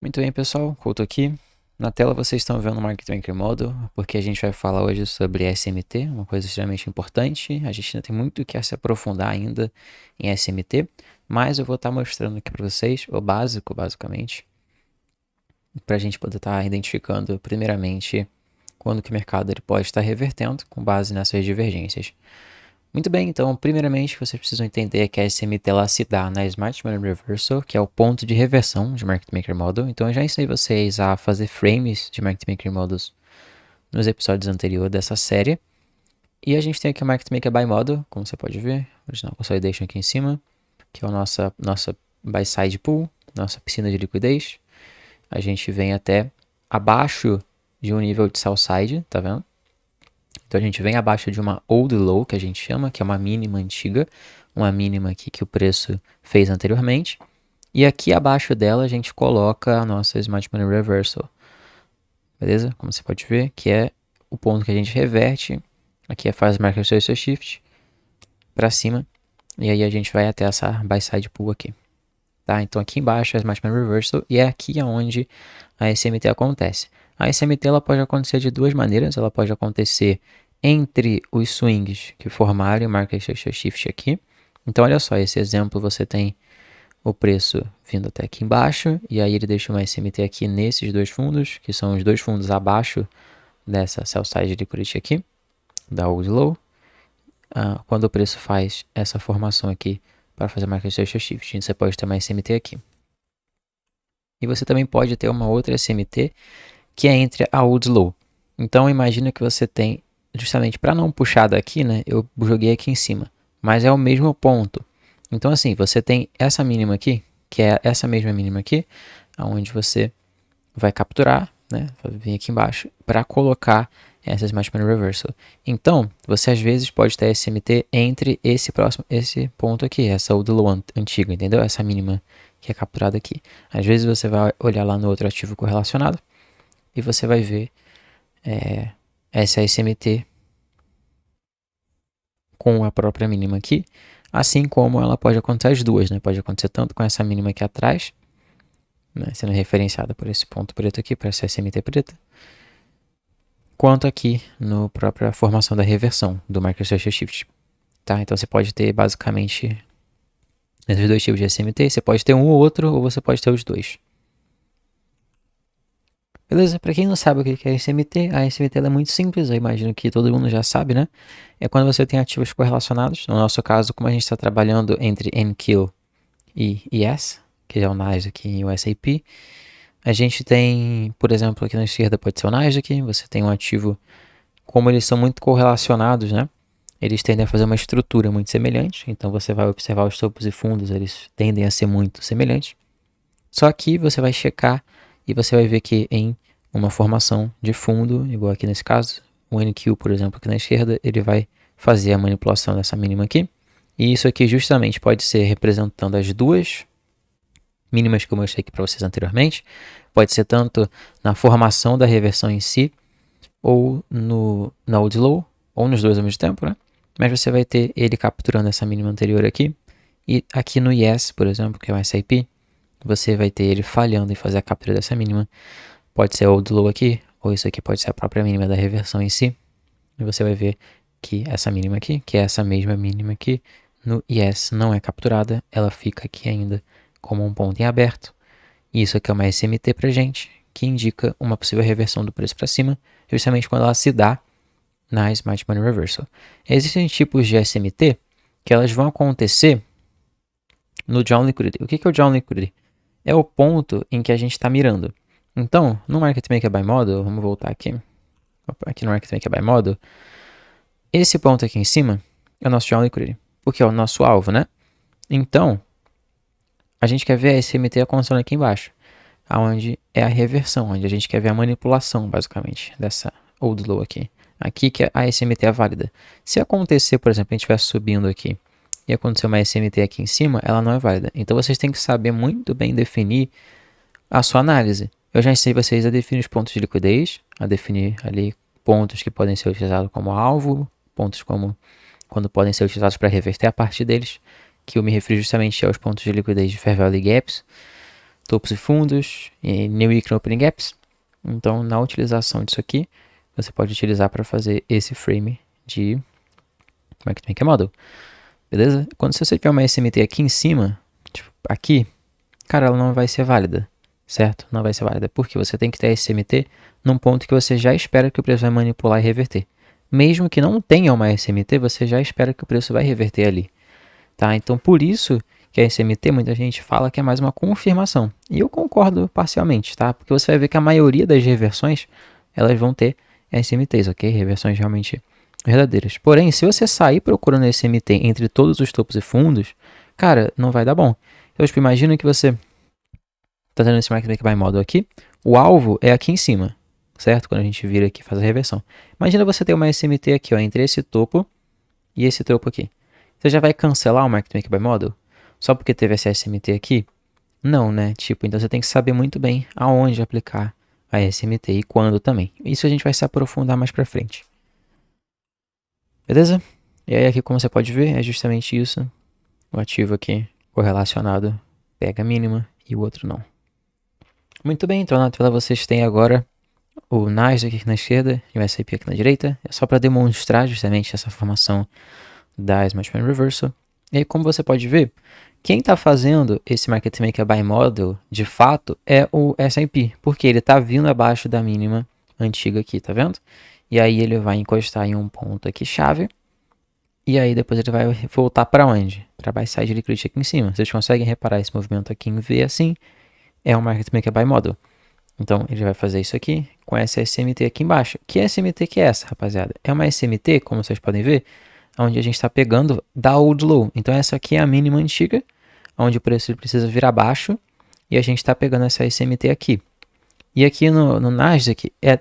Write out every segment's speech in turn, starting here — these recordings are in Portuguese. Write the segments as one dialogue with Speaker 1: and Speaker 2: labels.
Speaker 1: Muito bem, pessoal, Couto aqui. Na tela vocês estão vendo o Market Maker Model, porque a gente vai falar hoje sobre SMT, uma coisa extremamente importante. A gente ainda tem muito que se aprofundar ainda em SMT, mas eu vou estar mostrando aqui para vocês o básico, basicamente, para a gente poder estar identificando, primeiramente, quando que o mercado ele pode estar revertendo com base nessas divergências. Muito bem, então, primeiramente, vocês precisam entender que a SMT ela se dá na Smart Money Reversal, que é o ponto de reversão de Market Maker Model. Então, eu já ensinei vocês a fazer frames de Market Maker Models nos episódios anteriores dessa série. E a gente tem aqui o Market Maker Buy Model, como você pode ver, original consolidation aqui em cima, que é a nossa buy side pool, nossa piscina de liquidez. A gente vem até abaixo de um nível de sell side, tá vendo? Então a gente vem abaixo de uma old low, que a gente chama, que é uma mínima antiga, uma mínima aqui que o preço fez anteriormente. E aqui abaixo dela a gente coloca a nossa Smart Money Reversal, beleza? Como você pode ver, que é o ponto que a gente reverte. Aqui é faz Market Social Shift para cima. E aí a gente vai até essa buy side pool aqui. Tá? Então aqui embaixo é a Smart Money Reversal e é aqui onde a SMT acontece. A SMT ela pode acontecer de duas maneiras. Ela pode acontecer entre os swings que formarem o Market Shift aqui. Então olha só, esse exemplo você tem o preço vindo até aqui embaixo e aí ele deixa uma SMT aqui nesses dois fundos, que são os dois fundos abaixo dessa sell side liquidity aqui, da old low. Quando o preço faz essa formação aqui para fazer Market Shift, você pode ter uma SMT aqui. E você também pode ter uma outra SMT que é entre a old low. Então imagina que você tem, justamente para não puxar daqui, né, eu joguei aqui em cima, mas é o mesmo ponto. Então assim, você tem essa mínima aqui, que é essa mesma mínima aqui, onde você vai capturar, né, vai vir aqui embaixo, para colocar essa Smart Money Reversal. Então, você às vezes pode ter SMT entre esse ponto aqui, essa old low antiga, entendeu? Essa mínima que é capturada aqui. Às vezes você vai olhar lá no outro ativo correlacionado e você vai ver essa SMT com a própria mínima aqui, assim como ela pode acontecer as duas, né? Pode acontecer tanto com essa mínima aqui atrás, né, sendo referenciada por esse ponto preto aqui, para essa SMT preta, quanto aqui na própria formação da reversão do Market Social Shift. Tá? Então você pode ter basicamente esses dois tipos de SMT, você pode ter um ou outro, ou você pode ter os dois. Beleza? Para quem não sabe o que é SMT, a SMT é muito simples, eu imagino que todo mundo já sabe, né? É quando você tem ativos correlacionados, no nosso caso, como a gente está trabalhando entre NQIL e ES, que é o Nasdaq e o S&P, a gente tem, por exemplo, aqui na esquerda pode ser o Nasdaq, você tem um ativo, como eles são muito correlacionados, né? Eles tendem a fazer uma estrutura muito semelhante, então você vai observar os topos e fundos, eles tendem a ser muito semelhantes. Só que você vai checar e você vai ver que em uma formação de fundo, igual aqui nesse caso, o NQ, por exemplo, aqui na esquerda, ele vai fazer a manipulação dessa mínima aqui. E isso aqui justamente pode ser representando as duas mínimas que eu mostrei aqui para vocês anteriormente. Pode ser tanto na formação da reversão em si, ou na old low, ou nos dois ao mesmo tempo, né? Mas você vai ter ele capturando essa mínima anterior aqui. E aqui no Yes, por exemplo, que é o SIP, você vai ter ele falhando em fazer a captura dessa mínima. Pode ser old low aqui, ou isso aqui pode ser a própria mínima da reversão em si. E você vai ver que essa mínima aqui, que é essa mesma mínima aqui, no Yes não é capturada, ela fica aqui ainda como um ponto em aberto. E isso aqui é uma SMT pra gente, que indica uma possível reversão do preço para cima, justamente quando ela se dá na Smart Money Reversal. Existem tipos de SMT que elas vão acontecer no Down Liquidity. O que é o Down Liquidity? É o ponto em que a gente está mirando. Então, no Market Maker Buy Model, vamos voltar aqui. Aqui no Market Maker Buy Model, esse ponto aqui em cima é o nosso Down Liquidity, porque é o nosso alvo, né? Então, a gente quer ver a SMT acontecendo aqui embaixo, onde é a reversão, onde a gente quer ver a manipulação, basicamente, dessa old low aqui. Aqui que a SMT é válida. Se acontecer, por exemplo, a gente estiver subindo aqui e acontecer uma SMT aqui em cima, ela não é válida. Então vocês têm que saber muito bem definir a sua análise. Eu já ensinei vocês a definir os pontos de liquidez, a definir ali pontos que podem ser utilizados como alvo, pontos como quando podem ser utilizados para reverter a parte deles, que eu me refiro justamente aos pontos de liquidez de Fair Value Gaps. topos e fundos, e New Weekly Opening Gaps. Então, na utilização disso aqui, você pode utilizar para fazer esse frame de Market Maker Model. Beleza? Quando você tiver uma SMT aqui em cima, tipo, aqui, cara, ela não vai ser válida, certo? Não vai ser válida, porque você tem que ter a SMT num ponto que você já espera que o preço vai manipular e reverter. Mesmo que não tenha uma SMT, você já espera que o preço vai reverter ali, tá? Então, por isso que a SMT, muita gente fala que é mais uma confirmação. E eu concordo parcialmente, tá? Porque você vai ver que a maioria das reversões, elas vão ter SMTs, ok? Reversões realmente verdadeiras. Porém, se você sair procurando SMT entre todos os topos e fundos, cara, não vai dar bom. Então, tipo, imagina que você tá tendo esse Market Maker by Model aqui, o alvo é aqui em cima, certo? Quando a gente vira aqui e faz a reversão. Imagina você ter uma SMT aqui, ó, entre esse topo e esse topo aqui. Você já vai cancelar o Market Maker by Model? Só porque teve essa SMT aqui? Não, né? Tipo, então você tem que saber muito bem aonde aplicar a SMT e quando também. Isso a gente vai se aprofundar mais pra frente. Beleza? E aí aqui, como você pode ver, é justamente isso. O ativo aqui correlacionado pega a mínima e o outro não. Muito bem, então na tela vocês têm agora o Nasdaq aqui na esquerda e o S&P aqui na direita. É só para demonstrar justamente essa formação da Smart Money Reversal. E aí, como você pode ver, quem está fazendo esse Market Maker by Model, de fato, é o S&P, porque ele está vindo abaixo da mínima antiga aqui, tá vendo? E aí ele vai encostar em um ponto aqui chave, e aí depois ele vai voltar para onde? Para buy side liquidity aqui em cima. Vocês conseguem reparar esse movimento aqui em V assim? É um Market Maker by Model. Então ele vai fazer isso aqui com essa SMT aqui embaixo. Que SMT que é essa, rapaziada? É uma SMT, como vocês podem ver, onde a gente está pegando da old low. Então essa aqui é a mínima antiga, onde o preço precisa vir abaixo, e a gente está pegando essa SMT aqui. E aqui no Nasdaq é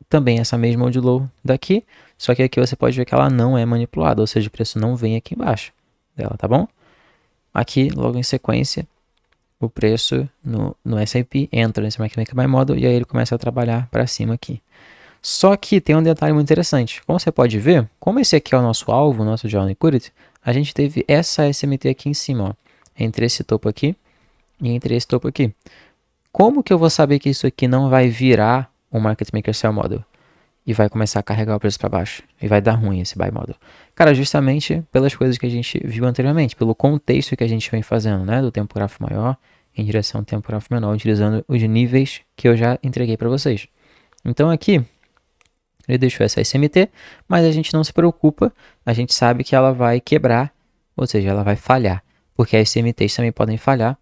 Speaker 1: também essa mesma old low daqui, só que aqui você pode ver que ela não é manipulada, ou seja, o preço não vem aqui embaixo dela, tá bom? Aqui, logo em sequência, o preço no S&P entra nesse Market Maker by Model e aí ele começa a trabalhar para cima aqui. Só que tem um detalhe muito interessante. Como você pode ver, como esse aqui é o nosso alvo, o nosso Journal Liquidity, a gente teve essa SMT aqui em cima, ó, entre esse topo aqui e entre esse topo aqui. Como que eu vou saber que isso aqui não vai virar um Market Maker Sell Model e vai começar a carregar o preço para baixo e vai dar ruim esse Buy Model? Cara, justamente pelas coisas que a gente viu anteriormente, pelo contexto que a gente vem fazendo, né, do tempo gráfico maior em direção ao tempo gráfico menor, utilizando os níveis que eu já entreguei para vocês. Então aqui ele deixou essa SMT, mas a gente não se preocupa, a gente sabe que ela vai quebrar, ou seja, ela vai falhar, porque as SMTs também podem falhar,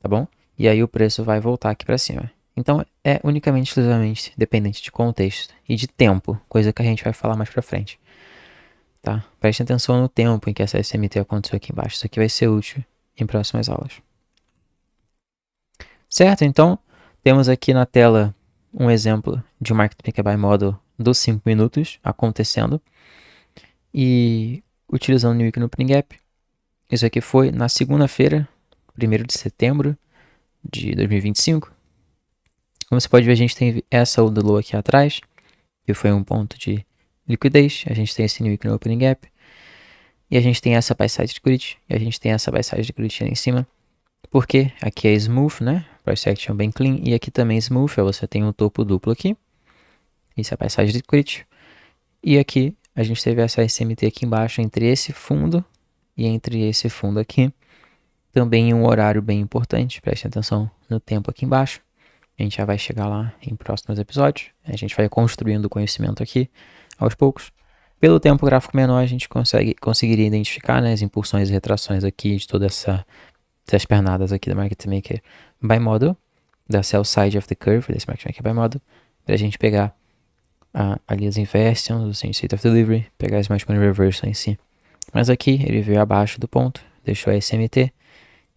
Speaker 1: tá bom? E aí o preço vai voltar aqui para cima. Então é unicamente, exclusivamente dependente de contexto e de tempo, coisa que a gente vai falar mais para frente, tá? Preste atenção no tempo em que essa SMT aconteceu aqui embaixo, isso aqui vai ser útil em próximas aulas. Certo? Então, temos aqui na tela um exemplo de um Market Maker by Model dos 5 minutos acontecendo e utilizando o New Weekly Opening Gap. Isso aqui foi na segunda-feira, 1º de setembro de 2025. Como você pode ver, a gente tem essa old low aqui atrás, que foi um ponto de liquidez. A gente tem esse New Weekly Opening Gap e a gente tem essa buy side liquidity e a gente tem essa buy side liquidity ali em cima. Porque aqui é smooth, né? Price action bem clean. E aqui também smooth, você tem um topo duplo aqui. Isso é a buy side liquidity. E aqui a gente teve essa SMT aqui embaixo entre esse fundo e entre esse fundo aqui. Também um horário bem importante, preste atenção no tempo aqui embaixo. A gente já vai chegar lá em próximos episódios. A gente vai construindo o conhecimento aqui aos poucos. Pelo tempo gráfico menor, a gente conseguiria identificar, né, as impulsões e retrações aqui de toda essas pernadas aqui da Market Maker by Model, da sell side of the curve, desse Market Maker by Model, para a gente pegar ali as inversions, o state of delivery, pegar as Smart Money Reversal em si. Mas aqui ele veio abaixo do ponto, deixou a SMT,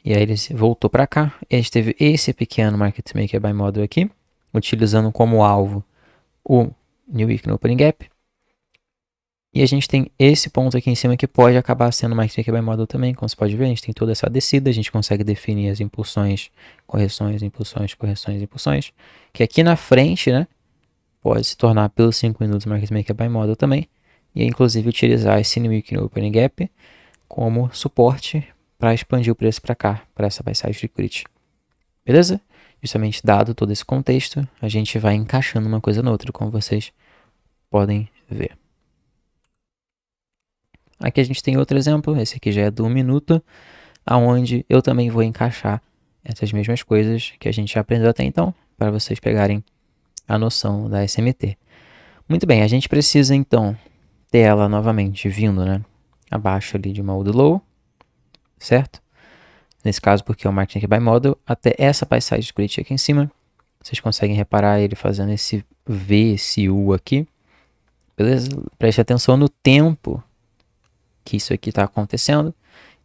Speaker 1: e aí ele voltou para cá. E a gente teve esse pequeno Market Maker by Model aqui, utilizando como alvo o New Weekly Opening Gap. E a gente tem esse ponto aqui em cima que pode acabar sendo Market Maker by Model também, como você pode ver. A gente tem toda essa descida, a gente consegue definir as impulsões, correções, impulsões, correções, impulsões. Que aqui na frente, né, pode se tornar pelos 5 minutos Market Maker by Model também. E inclusive utilizar esse New Weekly Opening Gap como suporte para expandir o preço para cá, para essa buy side liquidity. Beleza? Justamente dado todo esse contexto, a gente vai encaixando uma coisa na outra, como vocês podem ver. Aqui a gente tem outro exemplo, esse aqui já é do 1 minuto, aonde eu também vou encaixar essas mesmas coisas que a gente já aprendeu até então, para vocês pegarem a noção da SMT. Muito bem, a gente precisa então ter ela novamente vindo, né, abaixo ali de mode low, certo? Nesse caso, porque é o Marketing by Model, até essa passagem de script aqui em cima, vocês conseguem reparar ele fazendo esse V, esse U aqui, beleza? Preste atenção no tempo que isso aqui está acontecendo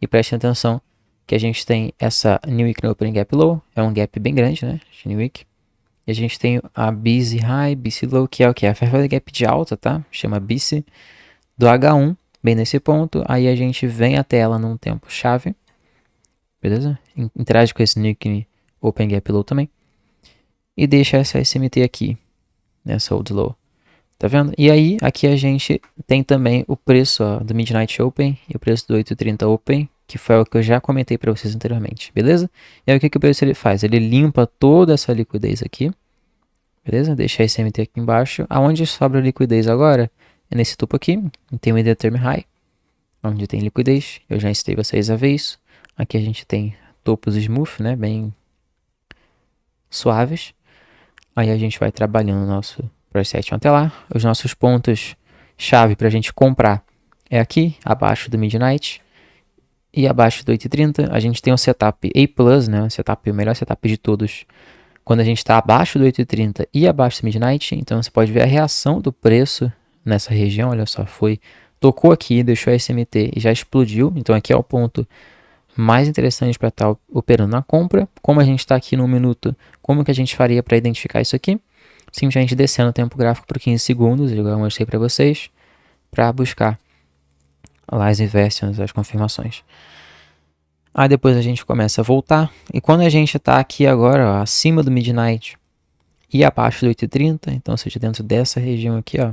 Speaker 1: e preste atenção que a gente tem essa New Week no Opening Gap Low, é um gap bem grande, né, de New Week. E a gente tem a BC High, BC Low, que é o que? A Fair Value Gap de alta, tá? Chama BC, do H1, bem nesse ponto. Aí a gente vem até ela num tempo chave, beleza? Interage com esse New Week Open Gap Low também. E deixa essa SMT aqui, nessa Old Low. Tá vendo? E aí, aqui a gente tem também o preço ó, do Midnight Open e o preço do 8:30 Open, que foi o que eu já comentei para vocês anteriormente, beleza? E aí o que o preço ele faz? Ele limpa toda essa liquidez aqui, beleza? Deixa a SMT aqui embaixo. Aonde sobra liquidez agora? É nesse topo aqui, tem o Indeterm High, onde tem liquidez. Eu já ensinei vocês a ver isso. Aqui a gente tem topos smooth, né? Bem suaves. Aí a gente vai trabalhando o nosso price action até lá. Os nossos pontos chave para a gente comprar é aqui, abaixo do Midnight e abaixo do 8:30. A gente tem o setup A+, né? O melhor setup de todos. Quando a gente está abaixo do 8:30 e abaixo do Midnight, então você pode ver a reação do preço nessa região. Olha só, tocou aqui, deixou a SMT e já explodiu. Então aqui é o ponto mais interessante para estar operando na compra. Como a gente está aqui no minuto, como que a gente faria para identificar isso aqui? Simplesmente descendo o tempo gráfico por 15 segundos, igual eu mostrei para vocês, para buscar lá as inversions, as confirmações. Aí depois a gente começa a voltar, e quando a gente está aqui agora, ó, acima do Midnight e abaixo do 8:30, então, ou seja, dentro dessa região aqui, ó,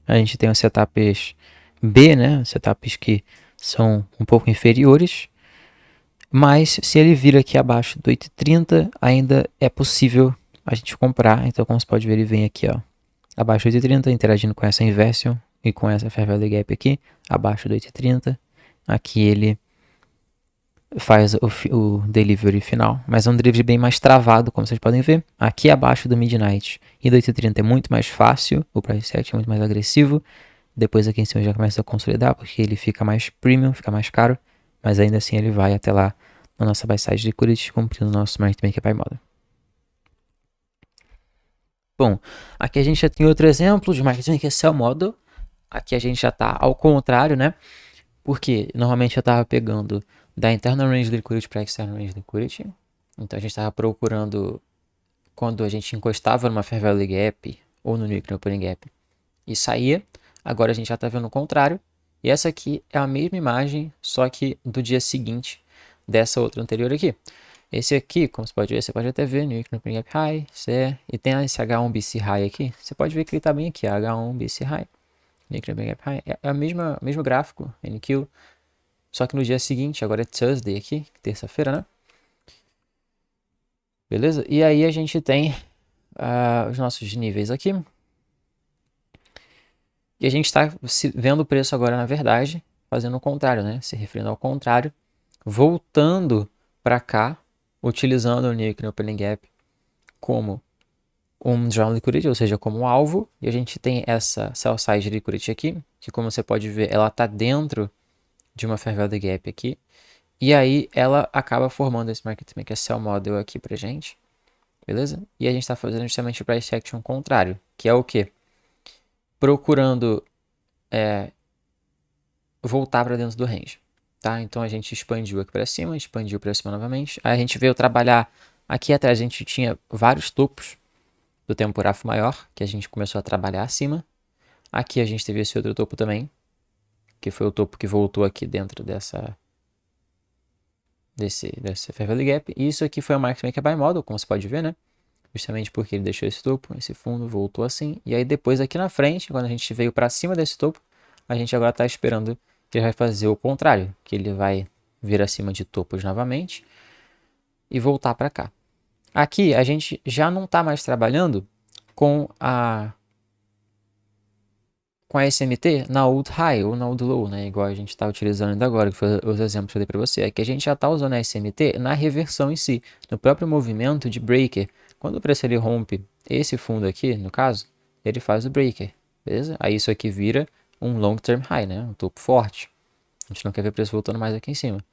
Speaker 1: a gente tem os setups B, né, setups que são um pouco inferiores, mas se ele vir aqui abaixo do 8:30, ainda é possível a gente comprar. Então, como você pode ver, ele vem aqui, ó, abaixo do 8:30, interagindo com essa inversion e com essa Fair Value Gap aqui, abaixo do 8:30. Aqui ele faz o delivery final, mas é um delivery bem mais travado, como vocês podem ver. Aqui abaixo do Midnight e do 8:30 é muito mais fácil, o price action é muito mais agressivo. Depois aqui em cima já começa a consolidar, porque ele fica mais premium, fica mais caro, mas ainda assim ele vai até lá na nossa buy side liquidity, cumprindo o nosso Market Maker by Model. Bom, aqui a gente já tem outro exemplo de Market Maker Sell Model. Aqui a gente já está ao contrário, né? Porque normalmente eu estava pegando da internal range liquidity para external range liquidity. Então a gente estava procurando quando a gente encostava numa Fair Value Gap ou no New Opening Gap e saía. Agora a gente já está vendo o contrário. E essa aqui é a mesma imagem, só que do dia seguinte dessa outra anterior aqui. Esse aqui, como você pode ver, você pode até ver, New Opening Gap High, e tem esse H1 BC High aqui. Você pode ver que ele está bem aqui, H1 BC High. New Opening Gap High. É o mesmo gráfico, NQ, só que no dia seguinte, agora é Thursday aqui, terça-feira, né? Beleza? E aí a gente tem os nossos níveis aqui. E a gente está vendo o preço agora, na verdade, fazendo o contrário, né? Se referindo ao contrário, voltando para cá, utilizando o Nikkei no Opening Gap como um Drawn Liquidity, ou seja, como um alvo. E a gente tem essa Sell Side Liquidity aqui, que como você pode ver, ela está dentro de uma Fair Value Gap aqui. E aí ela acaba formando esse Market Maker Sell Model aqui pra gente, beleza? E a gente está fazendo justamente o Price Action contrário, que é o quê? Procurando voltar para dentro do range, tá? Então a gente expandiu aqui para cima novamente. Aí a gente veio trabalhar aqui atrás, a gente tinha vários topos do temporário maior, que a gente começou a trabalhar acima. Aqui a gente teve esse outro topo também, que foi o topo que voltou aqui dentro desse Fair Value Gap. E isso aqui foi o Market Maker by Model, como você pode ver, né? Justamente porque ele deixou esse topo, esse fundo voltou assim. E aí depois aqui na frente, quando a gente veio para cima desse topo, a gente agora está esperando que ele vai fazer o contrário, que ele vai vir acima de topos novamente e voltar para cá. Aqui a gente já não está mais trabalhando com a SMT na old high ou na old low, né? Igual a gente está utilizando ainda agora, que foi os exemplos que eu dei para você. É que a gente já está usando a SMT na reversão em si, no próprio movimento de breaker. Quando o preço ele rompe esse fundo aqui, no caso, ele faz o breaker, beleza? Aí isso aqui vira um long term high, né? Um topo forte. A gente não quer ver o preço voltando mais aqui em cima,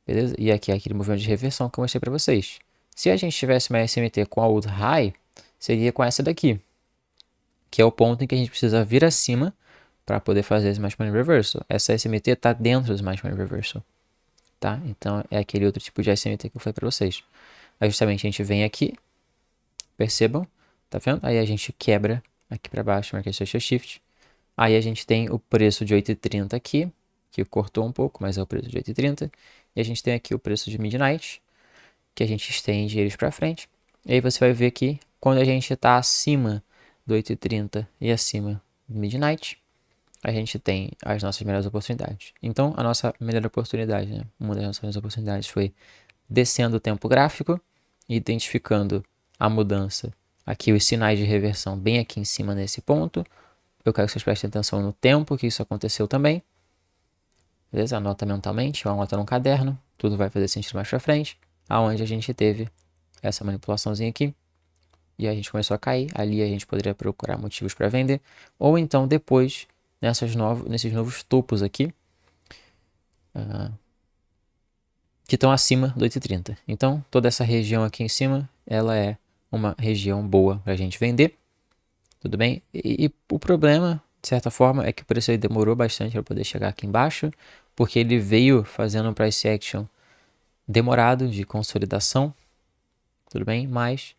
Speaker 1: beleza? E aqui é aquele movimento de reversão que eu mostrei para vocês. Se a gente tivesse uma SMT com a old high, seria com essa daqui, que é o ponto em que a gente precisa vir acima para poder fazer Smash Money Reversal. Essa SMT está dentro do Smash Money Reversal, tá? Então é aquele outro tipo de SMT que eu falei para vocês. Aí justamente a gente vem aqui, percebam, tá vendo? Aí a gente quebra aqui para baixo, marquei Social Shift. Aí a gente tem o preço de 8,30 aqui, que cortou um pouco, mas é o preço de 8,30. E a gente tem aqui o preço de Midnight, que a gente estende eles para frente. E aí você vai ver que quando a gente está acima do 8,30 e acima do Midnight, a gente tem as nossas melhores oportunidades. Então, a nossa melhor oportunidade, né? Uma das nossas melhores oportunidades foi descendo o tempo gráfico, identificando a mudança, aqui os sinais de reversão bem aqui em cima nesse ponto. Eu quero que vocês prestem atenção no tempo que isso aconteceu também. Beleza? Anota mentalmente, ou anota no caderno, tudo vai fazer sentido mais pra frente. Aonde a gente teve essa manipulaçãozinha aqui, e a gente começou a cair. Ali a gente poderia procurar motivos para vender, ou então depois nesses novos topos aqui, que estão acima do 8,30. Então toda essa região aqui em cima, ela é uma região boa para a gente vender, tudo bem? E o problema, de certa forma, é que o preço aí demorou bastante para poder chegar aqui embaixo, porque ele veio fazendo um price action demorado de consolidação, tudo bem? Mas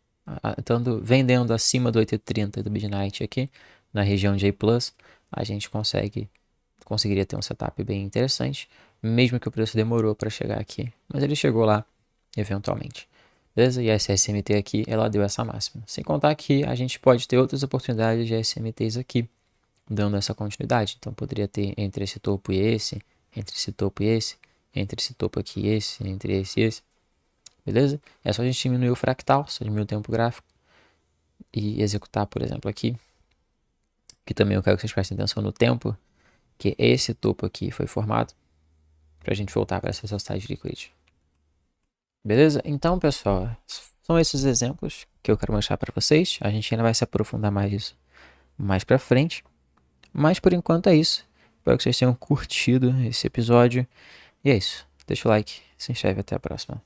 Speaker 1: estando vendendo acima do 8,30 do Midnight aqui, na região de A+, a gente conseguiria ter um setup bem interessante, mesmo que o preço demorou para chegar aqui, mas ele chegou lá eventualmente. Beleza? E a SMT aqui, ela deu essa máxima. Sem contar que a gente pode ter outras oportunidades de SMTs aqui, dando essa continuidade. Então poderia ter entre esse topo e esse, entre esse topo e esse, entre esse topo aqui e esse, entre esse e esse. Beleza? É só a gente diminuir o fractal, só diminuir o tempo gráfico e executar, por exemplo, aqui. Que também eu quero que vocês prestem atenção no tempo, que esse topo aqui foi formado, para a gente voltar para essa velocidade de liquidity. Beleza? Então, pessoal, são esses exemplos que eu quero mostrar para vocês. A gente ainda vai se aprofundar mais mais para frente. Mas por enquanto é isso. Espero que vocês tenham curtido esse episódio. E é isso. Deixa o like, se inscreve, até a próxima.